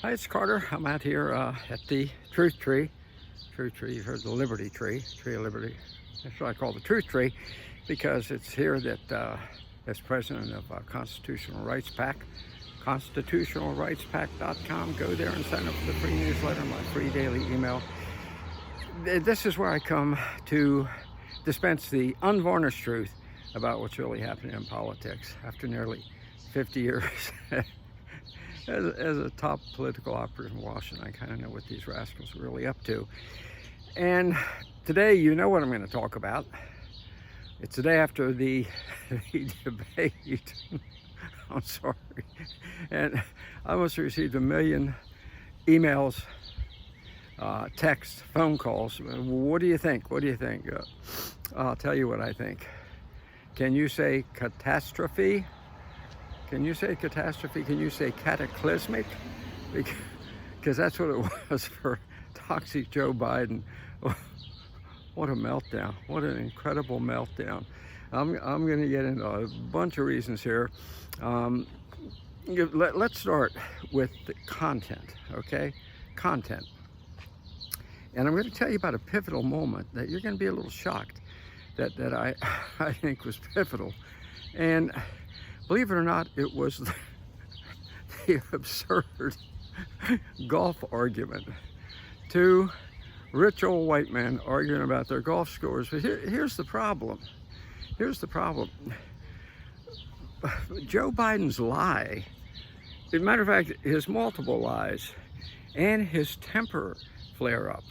Hi, it's Carter. I'm out here at the Truth Tree. Truth Tree, you've heard the Liberty Tree, Tree of Liberty. That's what I call the Truth Tree because it's here that as president of Constitutional Rights PAC, constitutionalrightspac.com. Go there and sign up for the free newsletter, my free daily email. This is where I come to dispense the unvarnished truth about what's really happening in politics after nearly 50 years. As a top political operative in Washington, I kind of know what these rascals are really up to. And today, you know what I'm going to talk about. It's the day after the debate. I'm sorry. And I must have received 1 million emails, texts, phone calls. What do you think? What do you think? I'll tell you what I think. Can you say catastrophe? Can you say catastrophe? Can you say cataclysmic? Because that's what it was for toxic Joe Biden. What a meltdown. What an incredible meltdown. I'm going to get into a bunch of reasons here. Let's start with the content, okay? Content. And I'm going to tell you about a pivotal moment that you're going to be a little shocked that I think was pivotal. And believe it or not, it was the absurd golf argument. Two rich old white men arguing about their golf scores. But here's the problem. Here's the problem. Joe Biden's lie, as a matter of fact, his multiple lies and his temper flare up.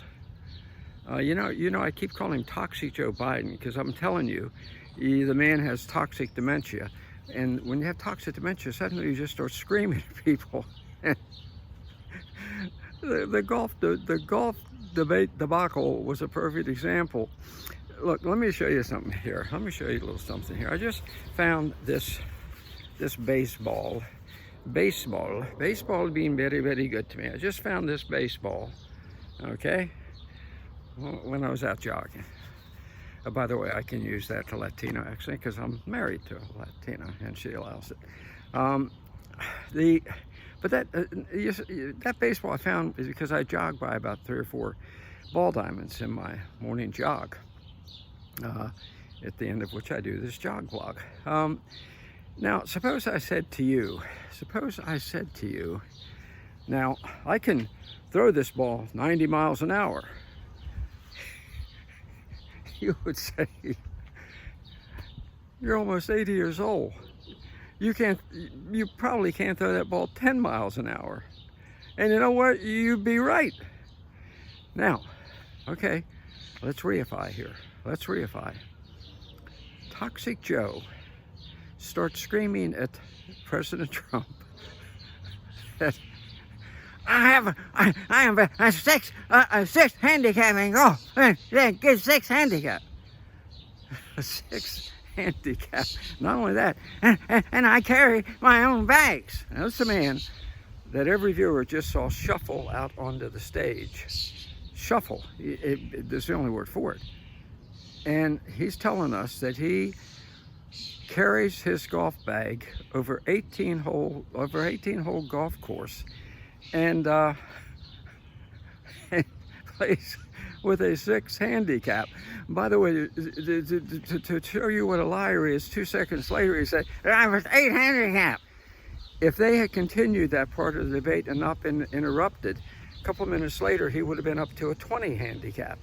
You know, I keep calling him Toxic Joe Biden because I'm telling you, the man has toxic dementia. And when you have toxic dementia, suddenly you just start screaming at people. the golf debate debacle was a perfect example. Look, let me show you something here. Let me show you a little something here. I just found this baseball. Baseball being very, very good to me. I just found this baseball, okay, when I was out jogging. By the way, I can use that to Latino accent because I'm married to a Latina and she allows it. That baseball I found is because I jogged by about 3 or 4 ball diamonds in my morning jog, at the end of which I do this jog vlog. Now, suppose I said to you, now I can throw this ball 90 miles an hour. You would say, you're almost 80 years old. You probably can't throw that ball 10 miles an hour. And you know what? You'd be right. Now, okay, let's reify here. Let's reify. Toxic Joe starts screaming at President Trump that I have a six handicap in golf. Get 6 handicap. A 6 handicap. Not only that, and I carry my own bags. That's the man that every viewer just saw shuffle out onto the stage. Shuffle. That's the only word for it. And he's telling us that he carries his golf bag over 18-hole golf course and plays with a 6 handicap. By the way, to show you what a liar is, 2 seconds later he said, I was 8 handicap. If they had continued that part of the debate and not been interrupted, a couple minutes later he would have been up to a 20 handicap.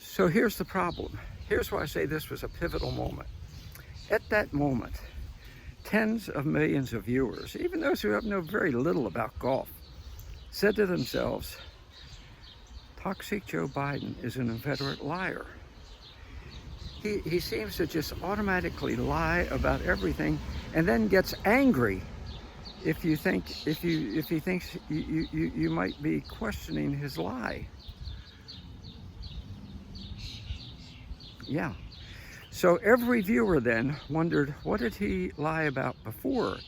So here's the problem. Here's why I say this was a pivotal moment. At that moment, tens of millions of viewers, even those who know very little about golf, said to themselves, Toxic Joe Biden is an inveterate liar. He seems to just automatically lie about everything and then gets angry if he thinks you might be questioning his lie. Yeah. So every viewer then wondered, what did he lie about before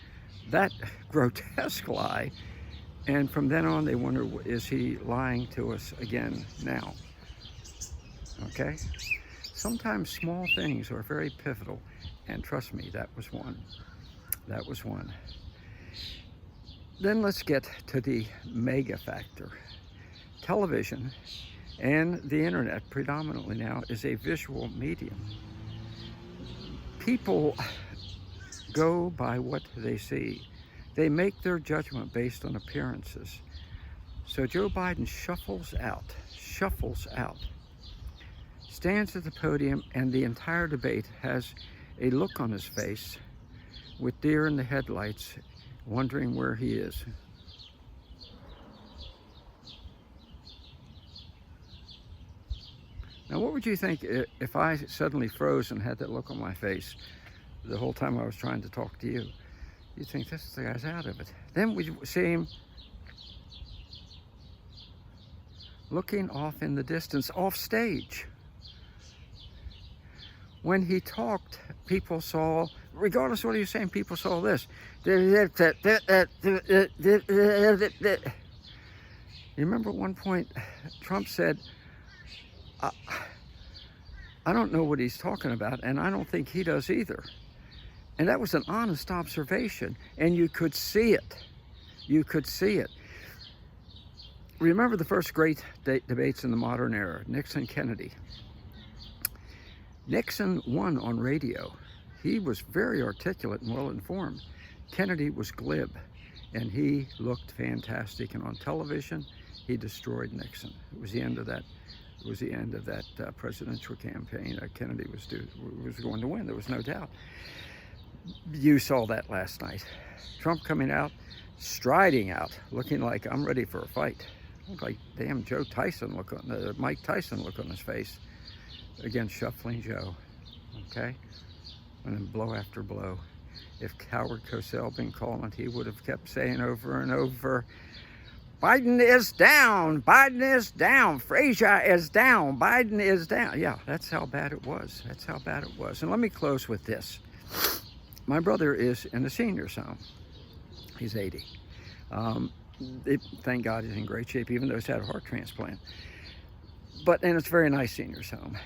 that grotesque lie? And from then on, they wonder, is he lying to us again now? Okay? Sometimes small things are very pivotal. And trust me, that was one. That was one. Then let's get to the mega factor. Television and the internet predominantly now is a visual medium. People go by what they see. They make their judgment based on appearances. So Joe Biden shuffles out, stands at the podium, and the entire debate has a look on his face with deer in the headlights, wondering where he is. Now, what would you think if I suddenly froze and had that look on my face the whole time I was trying to talk to you? You'd think, this guy's out of it. Then we see him looking off in the distance, off stage. When he talked, people saw, regardless of what he was saying, people saw this. You remember at one point, Trump said, I don't know what he's talking about, and I don't think he does either. And that was an honest observation, and you could see it. You could see it. Remember the first great debates in the modern era, Nixon-Kennedy. Nixon won on radio. He was very articulate and well-informed. Kennedy was glib, and he looked fantastic. And on television, he destroyed Nixon. It was the end of that. It was the end of that presidential campaign. Kennedy was going to win. There was no doubt. You saw that last night. Trump coming out, striding out, looking like I'm ready for a fight. Looked like damn Mike Tyson look on his face. Again, shuffling Joe, okay? And then blow after blow. If Howard Cosell been calling, he would have kept saying over and over, Biden is down, Biden is down, Frazier is down, Biden is down. Yeah, that's how bad it was. That's how bad it was. And let me close with this. My brother is in the seniors home. He's 80. Thank God he's in great shape, even though he's had a heart transplant. And it's a very nice seniors home.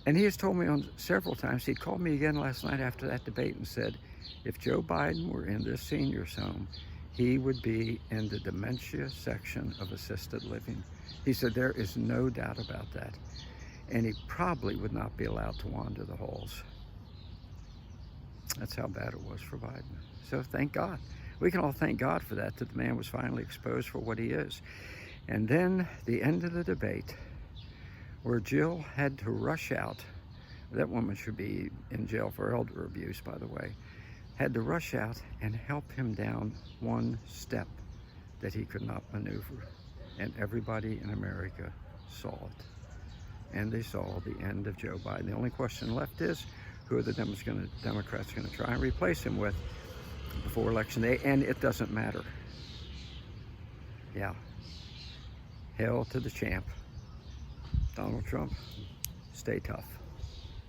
And he has told me on several times, he called me again last night after that debate and said, if Joe Biden were in this seniors home, he would be in the dementia section of assisted living. He said there is no doubt about that. And he probably would not be allowed to wander the halls. That's how bad it was for Biden. So thank God. We can all thank God for that the man was finally exposed for what he is. And then the end of the debate, where Jill had to rush out. That woman should be in jail for elder abuse, by the way. Had to rush out and help him down one step that he could not maneuver. And everybody in America saw it. And they saw the end of Joe Biden. The only question left is, who are the Democrats going to try and replace him with before Election Day? And it doesn't matter. Yeah. Hail to the champ. Donald Trump, stay tough.